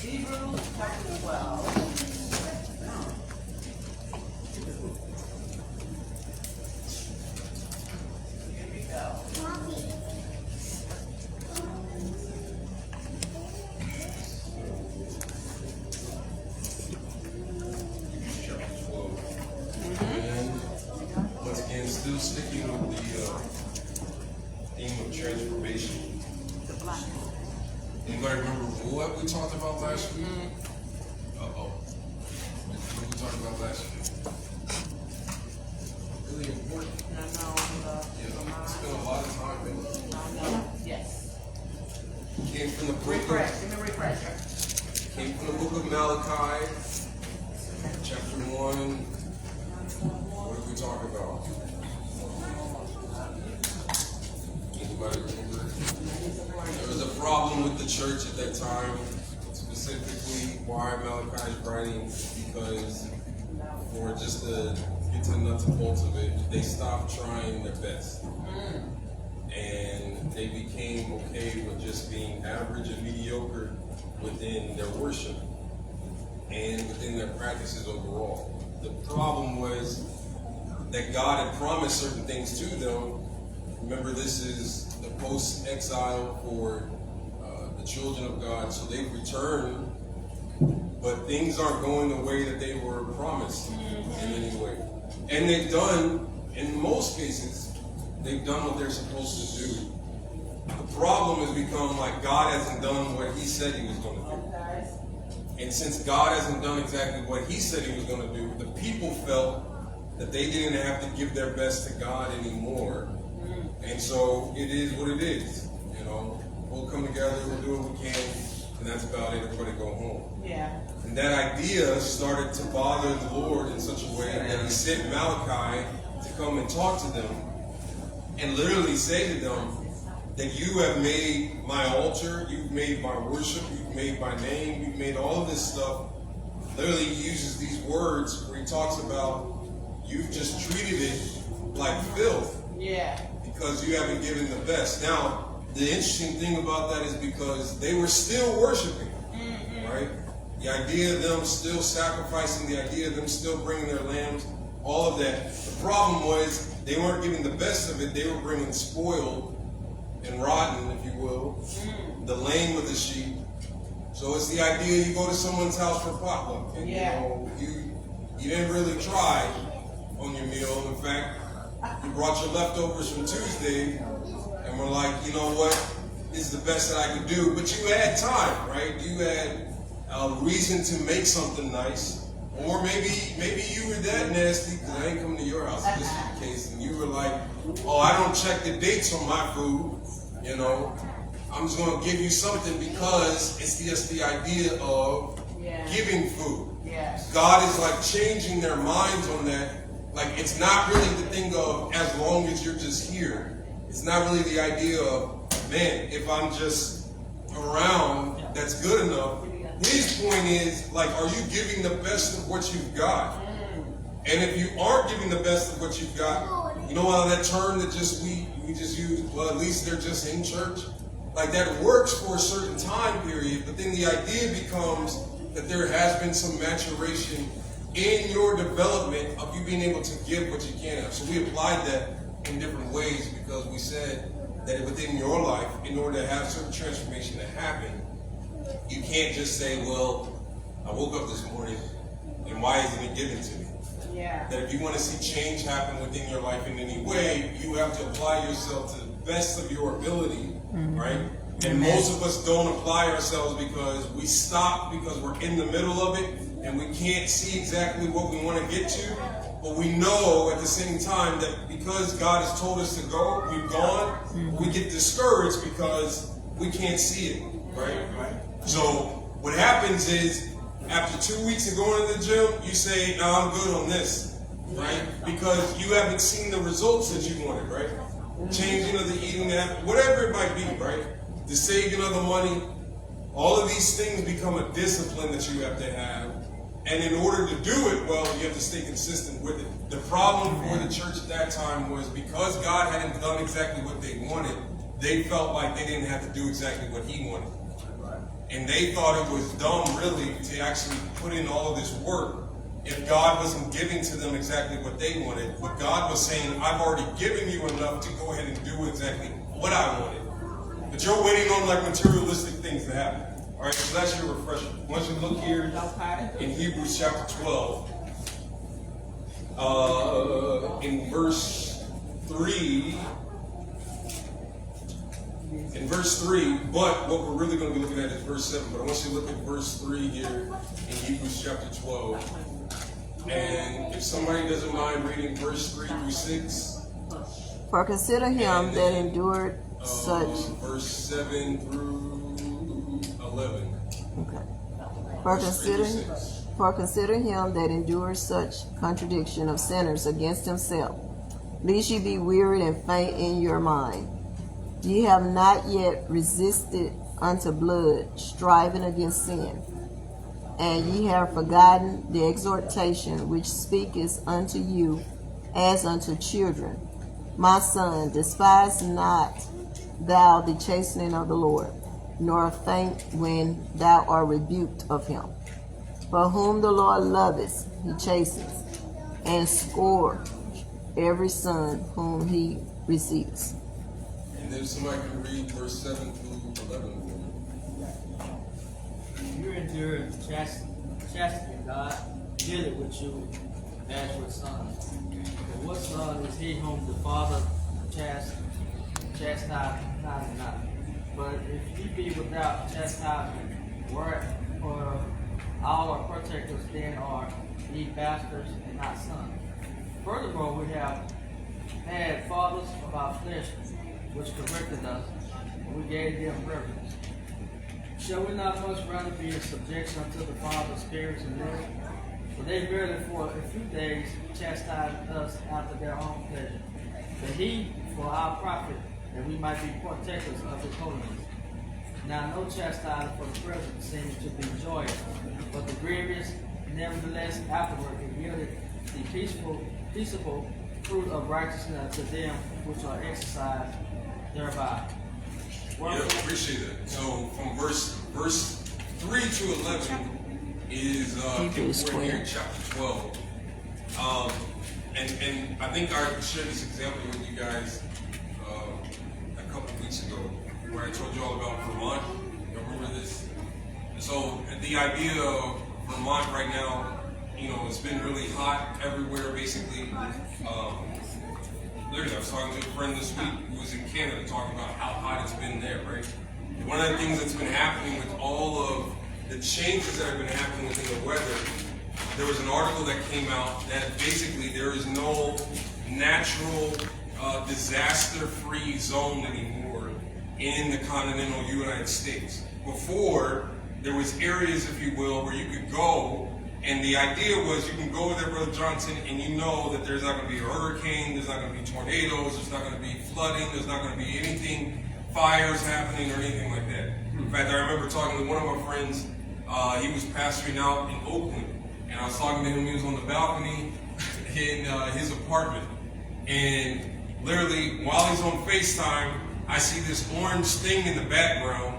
Hebrews chapter 12. Here we go. Once again, still sticking with the theme of transformation. Anybody remember what we talked about last week? Uh-oh. What we talked about last week? Really important. I know. It's been a lot of time. Yes. Came from the book Refresh. Give me a refresher. Came from the book of Malachi, chapter 1. What did we talk about? Anybody remember? There was a problem with the church at that time. Specifically, why Malachi is writing, because for just to get to the nuts and bolts of it, they stopped trying their best. And they became okay with just being average and mediocre within their worship and within their practices overall. The problem was that God had promised certain things to them. Remember, this is the post-exile for the children of God, so they've returned, but things aren't going the way that they were promised in any way. And they've done, in most cases, they've done what they're supposed to do. The problem has become like God hasn't done what he said he was going to do. And since God hasn't done exactly what he said he was going to do, the people felt that they didn't have to give their best to God anymore. And so it is what it is. You know, we'll come together, we'll do what we can, and that's about it. Everybody go home. Yeah. And that idea started to bother the Lord in such a way that he sent Malachi to come and talk to them and literally say to them that you have made my altar, you've made my worship, you've made my name, you've made all of this stuff. Literally he uses these words where he talks about you've just treated it like filth. Yeah. Because you haven't given the best. Now, the interesting thing about that is because they were still worshiping, right? The idea of them still sacrificing, the idea of them still bringing their lambs, all of that. The problem was they weren't giving the best of it. They were bringing spoiled and rotten, if you will, the lame of the sheep. So it's the idea you go to someone's house for potluck, and you know, you didn't really try on your meal. In fact, you brought your leftovers from Tuesday, and we're like, you know what, this is the best that I could do. But you had time, right? You had a reason to make something nice. Or maybe you were that nasty, because I ain't coming to your house if this is the case, and you were like, oh, I don't check the dates on my food, you know. I'm just going to give you something because it's just the idea of giving food. God is like changing their minds on that. Like, it's not really the thing of as long as you're just here. It's not really the idea of, man, if I'm just around, that's good enough. His point is, like, are you giving the best of what you've got? And if you aren't giving the best of what you've got, you know how that term that just we just use, well, at least they're just in church? Like, that works for a certain time period, but then the idea becomes that there has been some maturation in your development of you being able to give what you can have. So we applied that in different ways because we said that within your life, in order to have certain transformation to happen, you can't just say, well, I woke up this morning and why isn't it given to me? That if you want to see change happen within your life in any way, you have to apply yourself to the best of your ability, right? And most of us don't apply ourselves because we stop because we're in the middle of it and we can't see exactly what we want to get to. But we know at the same time that because God has told us to go, we've gone. We get discouraged because we can't see it, right? So what happens is after 2 weeks of going to the gym, you say, no, I'm good on this, right? Because you haven't seen the results that you wanted, right? Changing of the eating habit, whatever it might be, right? The saving of the money, all of these things become a discipline that you have to have. And in order to do it well, you have to stay consistent with it. The problem for the church at that time was because God hadn't done exactly what they wanted, they felt like they didn't have to do exactly what he wanted. And they thought it was dumb, really, to actually put in all of this work if God wasn't giving to them exactly what they wanted. But God was saying, I've already given you enough to go ahead and do exactly what I wanted. But you're waiting on like materialistic things to happen. All right, so that's your refresher. Once you look here in Hebrews chapter 12, in verse 3, but what we're really going to be looking at is verse 7. But I want you to look at verse 3 here in Hebrews chapter 12. And if somebody doesn't mind reading verse 3 through 6. For consider him that endured such. Verse 7 through 11. Okay. Verse For consider him that endured such contradiction of sinners against himself, lest ye be wearied and faint in your mind. Ye have not yet resisted unto blood, striving against sin. And ye have forgotten the exhortation which speaketh unto you as unto children. My son, despise not thou the chastening of the Lord, nor faint when thou art rebuked of him. For whom the Lord loveth, he chastens, and scourges every son whom he receives. And then somebody can read verse 7 through 11. You endure chastity, God dealeth with you as with sons. For what son is he whom the Father chastiseth not? But if ye be without chastisement, for all are partakers, then are ye bastards and not sons. Furthermore, we have had fathers of our flesh which corrected us, and we gave them reverence. Shall we not much rather be in subjection unto the Father of spirits and live? For they verily for a few days chastised us after their own pleasure. But he for our profit, that we might be partakers of his holiness. Now no chastisement for the present seems to be joyous, but the grievous, nevertheless afterward it yielded the peaceable fruit of righteousness unto them which are exercised thereby. Yeah, appreciate it. So from verse 3 to 11 is we're here in chapter 12. And I think I shared this example with you guys a couple of weeks ago, where I told you all about Vermont. You remember this? So the idea of Vermont right now, it's been really hot everywhere, basically. Literally, I was talking to a friend this week who was in Canada talking about how hot it's been there, right? And one of the things that's been happening with all of the changes that have been happening within the weather, there was an article that came out that basically there is no natural disaster-free zone anymore in the continental United States. Before, there was areas, if you will, where you could go. And the idea was you can go there, Brother Johnson, and you know that there's not going to be a hurricane, there's not going to be tornadoes, there's not going to be flooding, there's not going to be anything, fires happening or anything like that. In fact, I remember talking to one of my friends, he was pastoring out in Oakland, and I was talking to him, he was on the balcony in his apartment. And literally, while he's on FaceTime, I see this orange thing in the background,